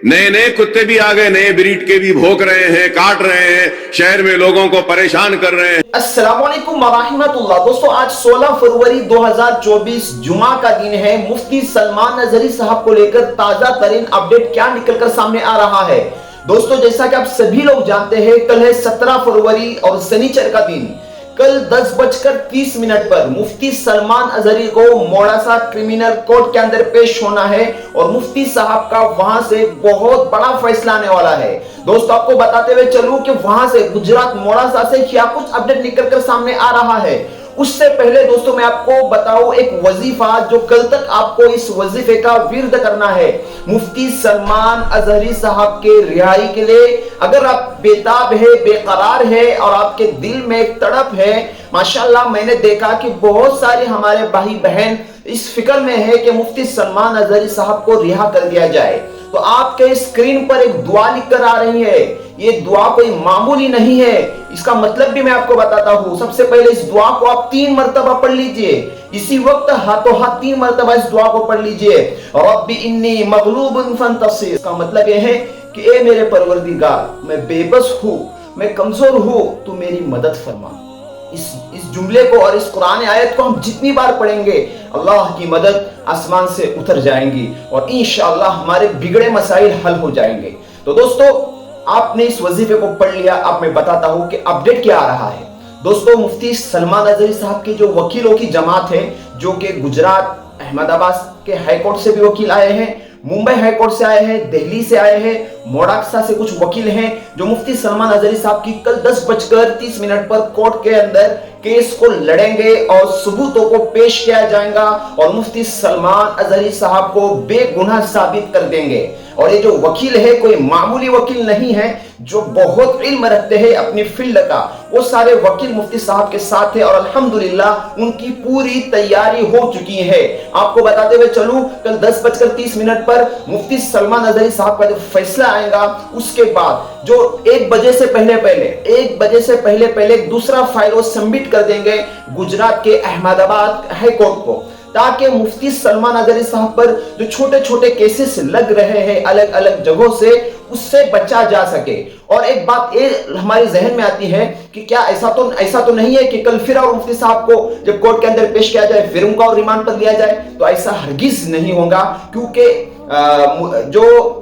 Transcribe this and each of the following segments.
नए नए कुत्ते भी आ गए, नए ब्रीड के भी भौंक रहे हैं, काट रहे हैं, शहर में लोगों को परेशान कर रहे हैं। अस्सलाम वालेकुम वरहमतुल्लाह। दोस्तों, आज 16 फरवरी 2024 जुमा का दिन है। मुफ्ती सलमान अजहरी साहब को लेकर ताजा तरीन अपडेट क्या निकलकर सामने आ रहा है। दोस्तों, जैसा कि आप सभी लोग जानते हैं, कल है 17 फरवरी और शनिचर का दिन। कल 10:30 पर मुफ्ती सलमान अजहरी को मोड़ासा क्रिमिनल कोर्ट के अंदर पेश होना है और मुफ्ती साहब का वहां से बहुत बड़ा फैसला आने वाला है। दोस्तों, आपको बताते हुए चलूं कि वहां से गुजरात मोड़ासा से क्या कुछ अपडेट निकलकर सामने आ रहा है। उससे पहले दोस्तों, मैं आपको बताऊं एक वजीफा जो कल तक आपको इस वजीफे का विर्द करना है मुफ्ती सलमान अजहरी साहब के रिहाई के लिए। अगर आप बेताब है, बेकरार है और आपके दिल में एक तड़प है, माशाल्लाह मैंने देखा कि बहुत सारे हमारे भाई बहन इस फिक्र में है कि मुफ्ती सलमान अजहरी साहब को रिहा कर दिया जाए, तो आपके स्क्रीन पर एक दुआ लिखकर आ रही है। ये दुआ कोई मामूली नहीं है, इसका मतलब भी मैं आपको बताता हूं। सबसे पहले इस दुआ को आप 3 मरतबा पढ़ लीजिए, इसी वक्त हाथों हाथ 3 मरतबा इस दुआ को पढ़ लीजिए। रब्बी इन्नी मगलूबुन फंतसिर। इसका मतलब यह है कि ए मेरे परवरदिगार, मैं बेबस हूं, मैं कमजोर हूं, तू मेरी मदद फरमा। इस जुमले को और इस कुरान आयत को हम जितनी बार पढ़ेंगे, अल्लाह की मदद आसमान से उतर जाएंगी और इंशाअल्लाह हमारे बिगड़े मसाइल हल हो जाएंगे। तो दोस्तों, आपने इस वजीफे को पढ़ लिया। अब मैं बताता हूं कि अपडेट क्या आ रहा है। दोस्तों, मुफ्ती सलमान अजहरी साहब की जो वकीलों की जमात है, जो कि गुजरात, अहमदाबाद के हाईकोर्ट से भी वकील आए हैं, मुंबई हाईकोर्ट से आए हैं, दिल्ली से आए हैं, मोड़ासा से कुछ वकील हैं, जो मुफ्ती सलमान अजहरी साहब की कल 10:30 पर कोर्ट के अंदर केस को लड़ेंगे और सबूतों को पेश किया जाएगा और मुफ्ती सलमान अजहरी साहब को बेगुनाह साबित कर देंगे। और ये जो वकील है कोई मामूली वकील नहीं है, जो बहुत इल्म रखते हैं अपनी फील्ड का, वो सारे वकील मुफ्ती साहब के साथ है और अल्हम्दुलिल्लाह उनकी पूरी तैयारी हो चुकी है। आपको बताते हुए चलूं, कल 10:30 पर मुफ्ती सलमान अजहरी साहब का जो फैसला आएगा, उसके बाद जो 1 बजे से पहले दूसरा फाइल वो सबमिट कर देंगे गुजरात के अहमदाबाद हाईकोर्ट को, ताकि मुफ्ती सलमान अजहरी साहब पर जो छोटे छोटे केसेस लग रहे हैं अलग अलग जगहों से, उससे बचा जा सके। और एक बात ये हमारे जहन में आती है कि क्या ऐसा तो नहीं है कि कल फिर और मुफ्ती साहब को जब कोर्ट के अंदर पेश किया जाए फिर उनका और रिमांड पर लिया जाए। तो ऐसा हरगिज नहीं होगा, क्योंकि जो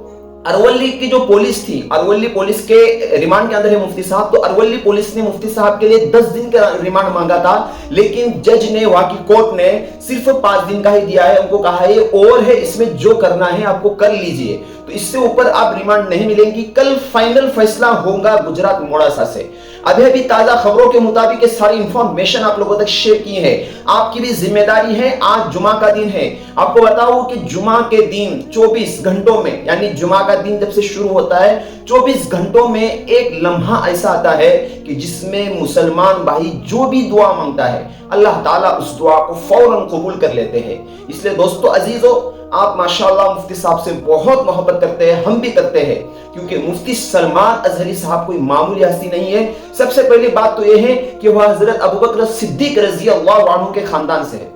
अरवली की जो पुलिस थी, अरवली पुलिस के रिमांड के अंदर है मुफ्ती साहब, तो अरवली पुलिस ने मुफ्ती साहब के लिए 10 दिन का रिमांड मांगा था, लेकिन जज ने, वहां की कोर्ट ने सिर्फ 5 दिन का ही दिया है। उनको कहा है ये और है, इसमें जो करना है आपको कर लीजिए, तो इससे ऊपर आप रिमांड नहीं मिलेंगी। कल फाइनल फैसला होगा गुजरात मोड़ासा से। अभी ताजा खबरों के मुताबिक सारी इंफॉर्मेशन आप लोगों तक शेयर की है। आपकी भी जिम्मेदारी है, आज जुमा का दिन है। आपको बताऊं कि जुमा के दिन 24 घंटों में, यानी जुमा का दिन जब से शुरू होता है 24 घंटों में एक लम्हा ऐसा आता है कि जिसमें मुसलमान भाई जो भी दुआ मांगता है, अल्लाह ताला उस दुआ को फौरन कबूल कर लेते हैं। इसलिए दोस्तों अजीजों, आप माशाल्लाह मुफ्ती साहब से बहुत मोहब्बत करते हैं, हम भी करते हैं, क्योंकि मुफ्ती सलमान अजहरी साहब कोई मामूली हस्ती नहीं है। सबसे पहली बात तो यह है कि वह हजरत अबू बकर सिद्दीक रजी अल्लाह अन्हु के खानदान से है,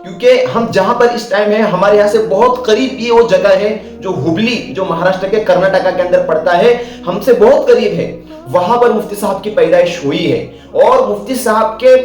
क्योंकि हम जहां पर इस टाइम है, हमारे यहाँ से बहुत करीब ये वो जगह है जो हुबली, जो महाराष्ट्र के कर्नाटका के अंदर पड़ता है, हमसे बहुत करीब है। वहां पर मुफ्ती साहब की पैदाइश हुई है और मुफ्ती साहब के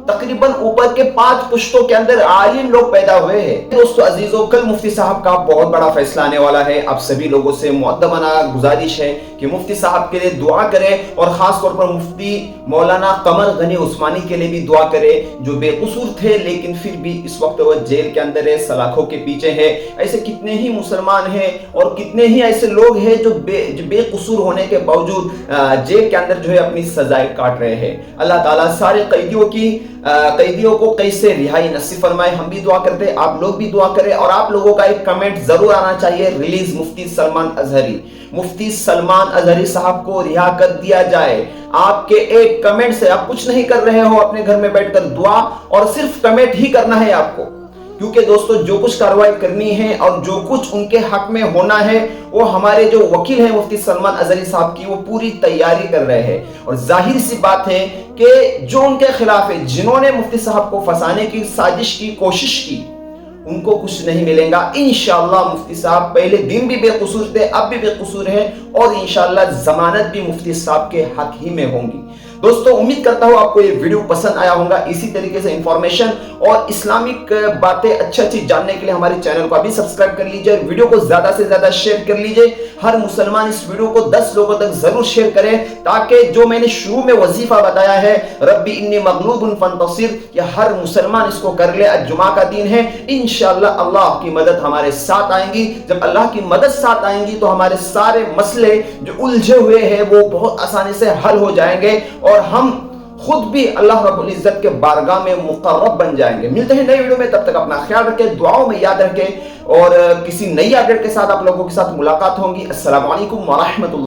तकरीबन ऊपर के 5 पुश्तों के अंदर आलिम लोग पैदा हुए हैं। दोस्तों अजीजों, कल मुफ्ती साहब का बहुत बड़ा फैसला आने वाला है। आप सभी लोगों से मुअद्दबाना गुजारिश है कि मुफ्ती साहब के लिए दुआ करें और खास तौर पर मुफ्ती मौलाना कमर गनी उस्मानी के लिए भी दुआ करें, जो बेकसूर थे लेकिन फिर भी इस वक्त वो जेल के अंदर है, सलाखों के पीछे है। ऐसे कितने ही मुसलमान हैं और कितने ही ऐसे लोग हैं जो बेकसूर होने के बावजूद जेल के अंदर जो है अपनी सजाएं काट रहे हैं। अल्लाह ताला सारे कैदियों को कैसे रिहाई नसीब फरमाए। हम भी दुआ करते हैं, आप लोग भी दुआ करें और आप लोगों का एक कमेंट जरूर आना चाहिए, रिलीज मुफ्ती सलमान अजहरी। मुफ्ती सलमान अजहरी साहब को रिहा कर दिया जाए। आपके एक कमेंट से, आप कुछ नहीं कर रहे हो, अपने घर में बैठकर दुआ और सिर्फ कमेंट ही करना है आपको, क्योंकि दोस्तों जो कुछ कार्रवाई करनी है और जो कुछ उनके हक में होना है, वो हमारे जो वकील हैं मुफ्ती सलमान अजहरी साहब की, वो पूरी तैयारी कर रहे हैं। और जाहिर सी बात है कि जो उनके खिलाफ है, जिन्होंने मुफ्ती साहब को फंसाने की साजिश की कोशिश की, उनको कुछ नहीं मिलेगा इंशाअल्लाह। मुफ्ती साहब पहले दिन भी बेकसूर थे, अब भी बेकसूर हैं और इंशाअल्लाह जमानत भी मुफ्ती साहब के हक ही में होंगी। दोस्तों उम्मीद करता हूं आपको ये वीडियो पसंद आया होगा। इसी तरीके से इंफॉर्मेशन और इस्लामिक बातें अच्छी जानने के लिए हमारे चैनल को अभी सब्सक्राइब कर लीजिए, वीडियो को ज्यादा से ज्यादा शेयर कर लीजिए। हर मुसलमान इस वीडियो को 10 लोगों तक जरूर शेयर करें, ताकि जो मैंने शुरू में वजीफा बताया है रब्बी इन्नी मगलूबुन फंतसिर, कि हर मुसलमान इसको कर ले। आज जुमा का दिन है, इंशाअल्लाह अल्लाह की मदद हमारे साथ आएंगी। जब अल्लाह की मदद साथ आएंगी तो हमारे सारे मसले जो उलझे हुए हैं वो बहुत आसानी से हल हो जाएंगे और हम खुद भी अल्लाह रब्बुल इज्जत के बारगाह में मुक़र्रब बन जाएंगे। मिलते हैं नई वीडियो में, तब तक अपना ख्याल रखें, दुआओं में याद रखें और किसी नई अपडेट के साथ आप लोगों के साथ मुलाकात होगी। अस्सलामु अलैकुम व रहमतुल्लाह।